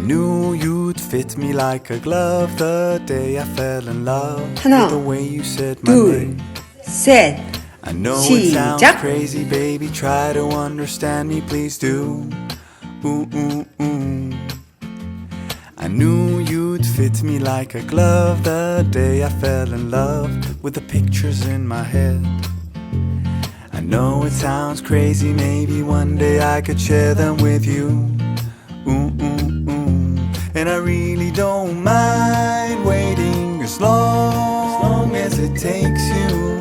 knew you'd fit me like a glove the day I fell in love 하나, with the way you said my 둘, name. 셋. I know it sounds 시작. crazy, baby. Try to understand me, please do. Ooh, ooh, ooh. I knew you'd fit me like a glove the day I fell in love with the pictures in my head. I know it sounds crazy, maybe one day I could share them with you. Ooh, ooh, ooh. And I really don't mind waiting as long as it takes you.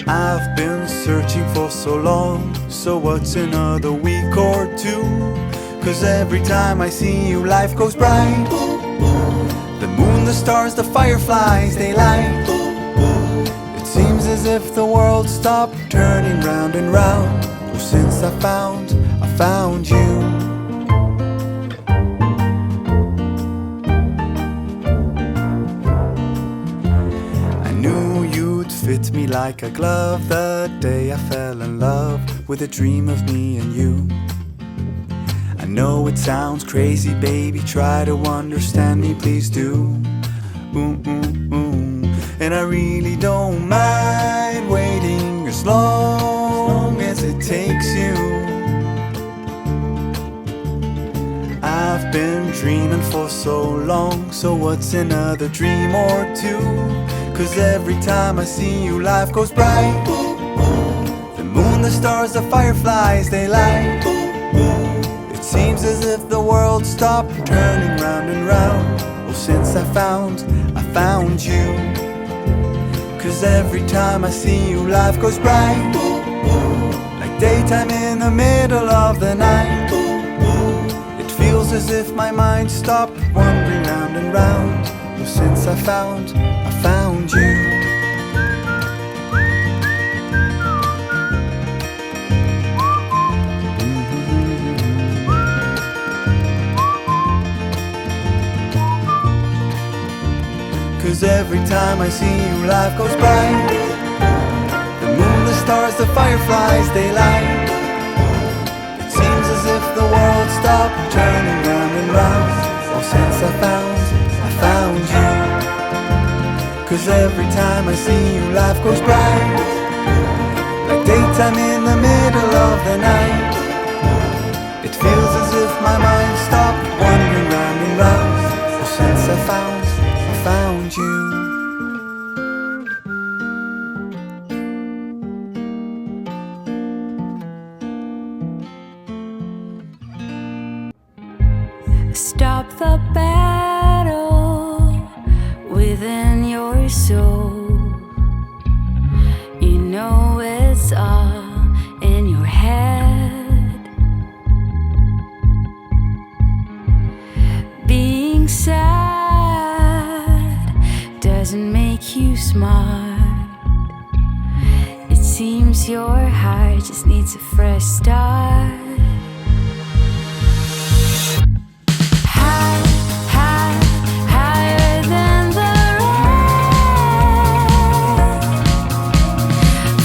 I've been searching for so long, so what's another week or two? 'Cause every time I see you, life goes bright. The moon, the stars, the fireflies, they light. It seems as if the world stopped turning round and round. Oh, since I found you. I knew you'd fit me like a glove the day I fell in love with a dream of me and you. I know it sounds crazy, baby, try to understand me, please do. Ooh, ooh, ooh. And I really don't mind waiting as long as it takes you. I've been dreaming for so long, so what's another dream or two? 'Cause every time I see you, life goes bright. The moon, the stars, the fireflies, they light. It seems as if the world stopped turning round and round. Well, since I found you. 'Cause every time I see you, life goes bright. Like daytime in the middle of the night. It feels as if my mind stopped wandering round and round. Well, since I found you. 'Cause every time I see you, life goes bright. The moon, the stars, the fireflies, they light. It seems as if the world stopped turning round and round. Oh, since I found you. 'Cause every time I see you, life goes bright. Like daytime in the middle of the night. It feels as if my mind stopped wandering round and round. Oh, since I found you. Stop the battle within your soul. You know it's all in your head. Being sad doesn't make you smart. It seems your heart just needs a fresh start. High, high, higher than the rain.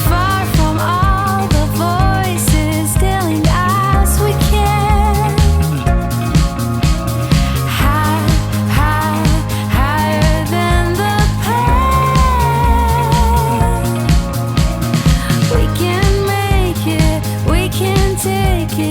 Far from all the voices telling us we can't. High, high, higher than the pain. We can make it, we can take it.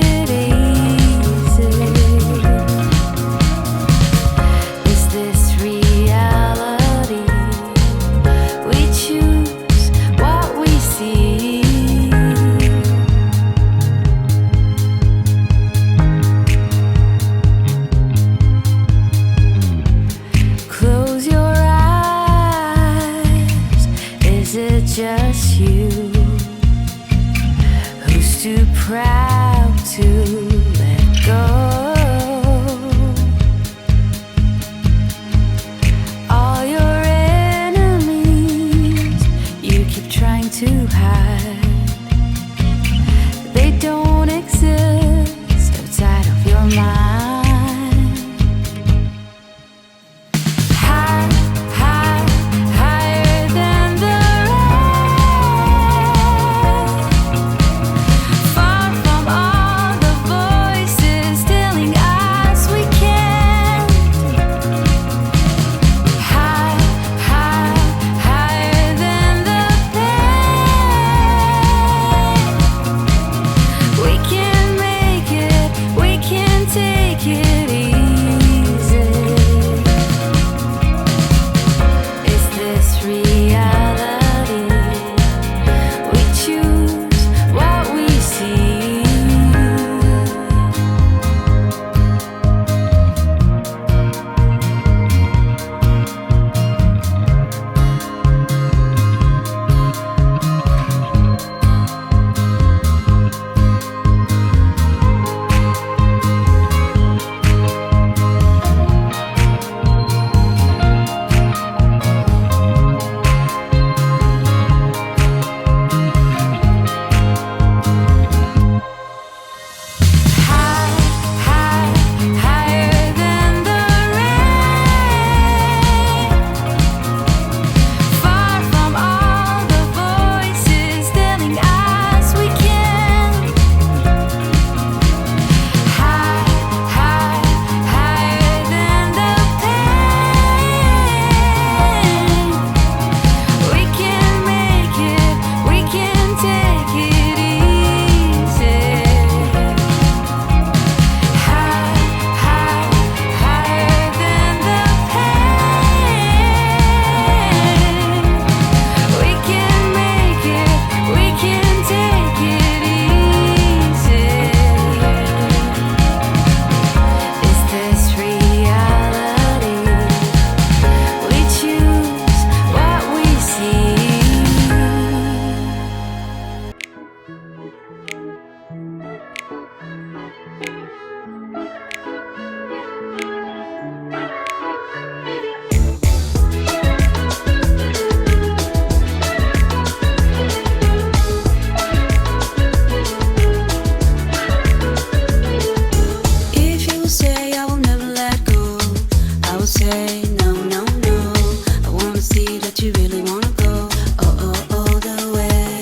see that you really wanna go all the way.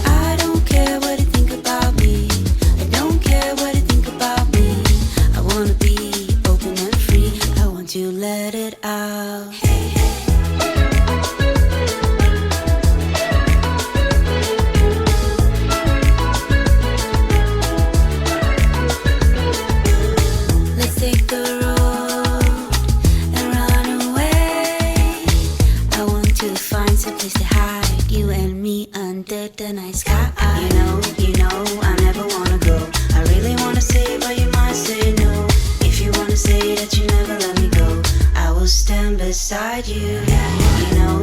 I don't care what you think about me. I don't care what you think about me. I wanna be open and free. I want you to let it out. Let's take the road and run away. I want to find some place to hide, you and me under the night sky. You know, I never wanna go. I really wanna say, but you might say no. If you wanna say that you never let me go, I will stand beside you. You know,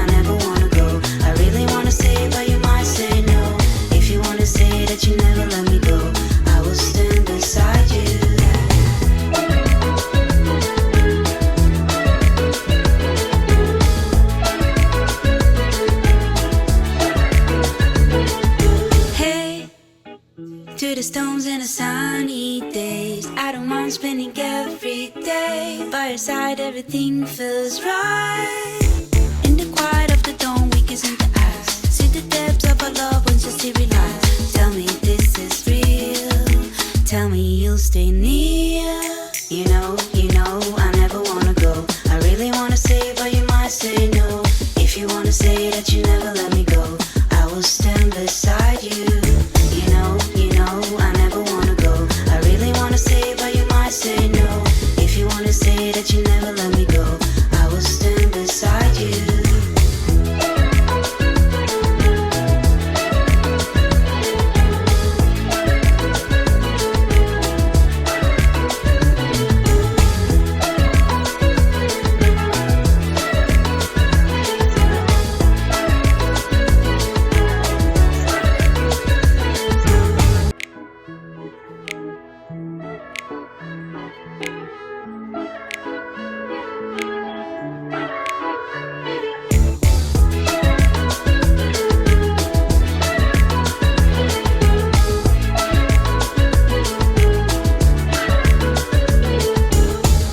I never wanna go. I really wanna say, but you might say no. If you wanna say that you never let me go, I will stand beside you. Hey, to the stones and the sunny days, I don't mind spending every day by your side. Everything feels right. In the quiet of the dawn, we kiss in the eyes. See the depths of our love once you see realize. Tell me this is real. Tell me you'll stay near. You know, I never wanna go. I really wanna say, but you might say no. If you wanna say that you never let me go, I will stand beside you. You know, I never wanna go. I really wanna say, but you might say no. If you wanna say that you never let me go, I will stand beside you.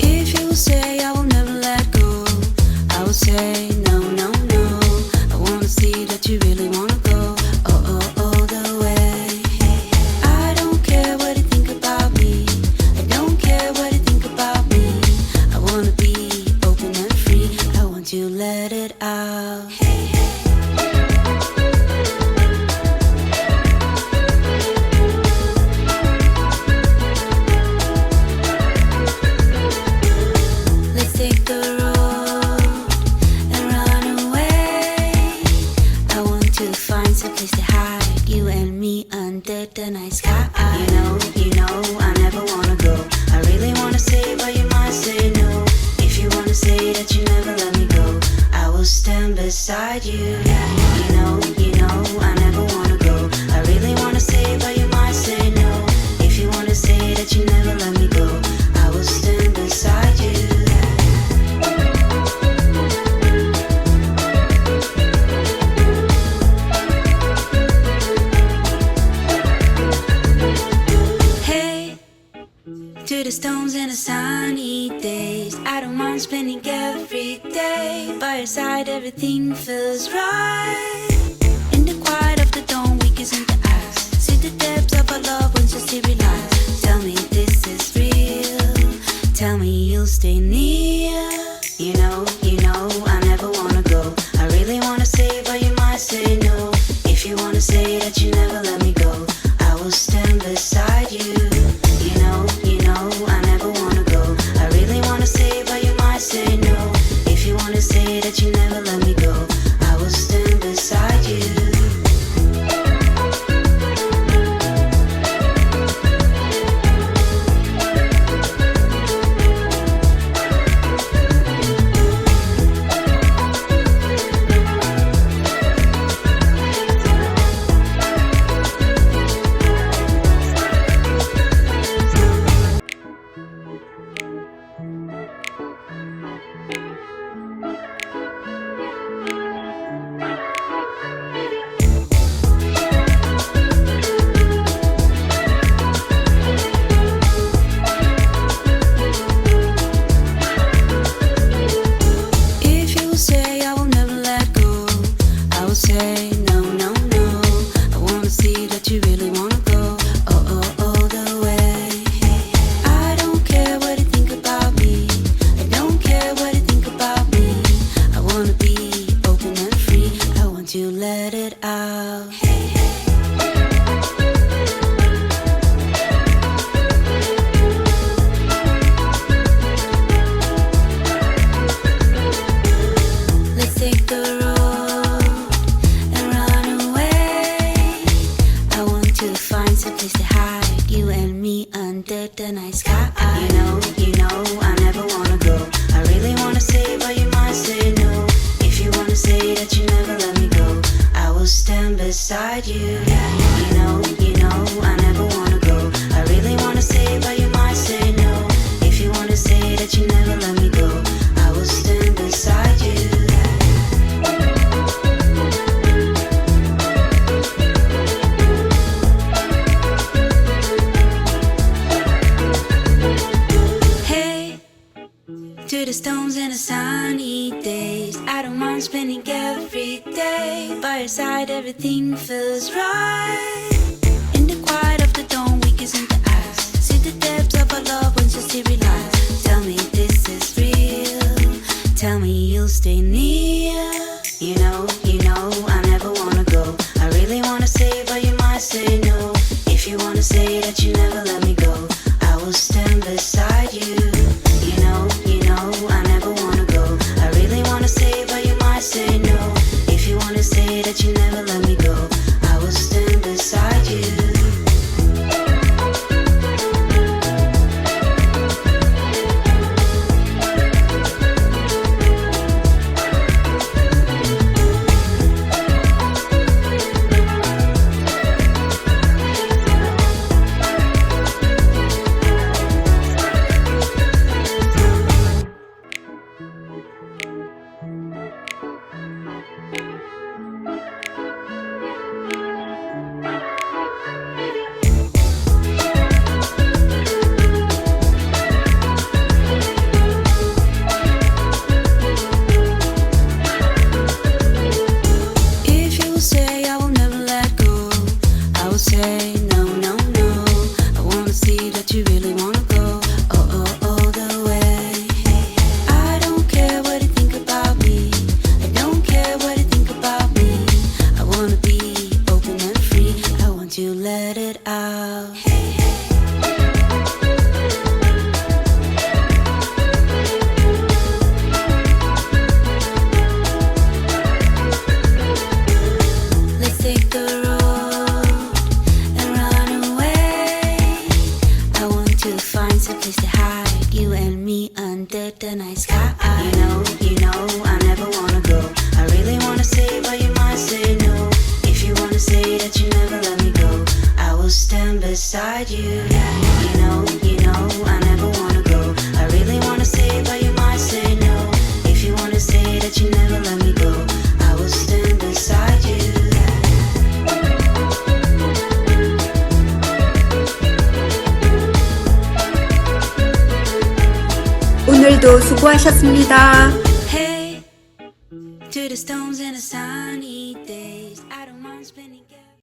If you say I will never let go, I will say no, no, no. I wanna see that you really wanna go all the way. I don't care what you think about me. I don't care what you think about me. I wanna be open and free. I want you to let it out. Let's take the road and run away. I want to find some place to hide, you and me under the night sky. You know, I never wanna go. I really wanna say, but you might say no. If you wanna say that you never let me go, I will stand beside you. You know, I never wanna go. I really wanna say, but you might say no. If you wanna say that you never let me go, I will stand beside you. Hey, to the stones and the sunny days, I don't mind spending every day by your side. Everything feels right. In the quiet of the dawn, we kiss in the eyes. See the depths of our love once you see realize. Tell me this is real. Tell me you'll stay near. You know, I never wanna go. I really wanna say, but you might say no. If you wanna say that you never let me go, I will stand beside you. You know, I never wanna go. I really wanna say, but you might say no. If you wanna say that you never let me go, I will stand beside you. you say I will never let go, I will say no, no, no. I wanna see that you really wanna go, all the way. I don't care what you think about me, I don't care what you think about me. I wanna be open and free, I want to let it out. Let's take the road and run away. I want to find some place to hide, you and me under the night sky. You know, I never wanna go. I really wanna say, but you might say no. If you wanna say that you never let me go, I will stand beside you. You know, I never wanna go. I really wanna say, but you might say no. If you wanna say that you never let me go, I will stand beside you. Hey, to the stones and the sunny days, I don't mind spending every day by your side. Everything feels right. In the quiet of the dawn, we kiss in the eyes. See the depths of our love once you see realize. Tell me this is real. Tell me you'll stay near. You know, I never wanna go. I really wanna say, but you might say no. If you wanna say that you never let me go, I will stand beside you. You know, I never wanna go. I really wanna say, but you might say no. If you wanna say that you never let me go, I will stand beside you. If you say I will never let go, I will say no, no, no. I wanna see that you really wanna go, all the way. I don't care what you think about me, I don't care what you think about me. I wanna be open and free, I want to let it out. Let's take the road and run away. I want to find some place to hide, you and me under the night sky. You know, I never wanna go. I really wanna say, but you might say no. If you wanna say that you never let me go, I will stand beside you. You know, I never wanna go. I really wanna say, but you might say no. If you wanna say that you never let me go, I will stand beside you. 오늘도 수고하셨습니다. Hey, to the stones and the sunny days, I don't mind spending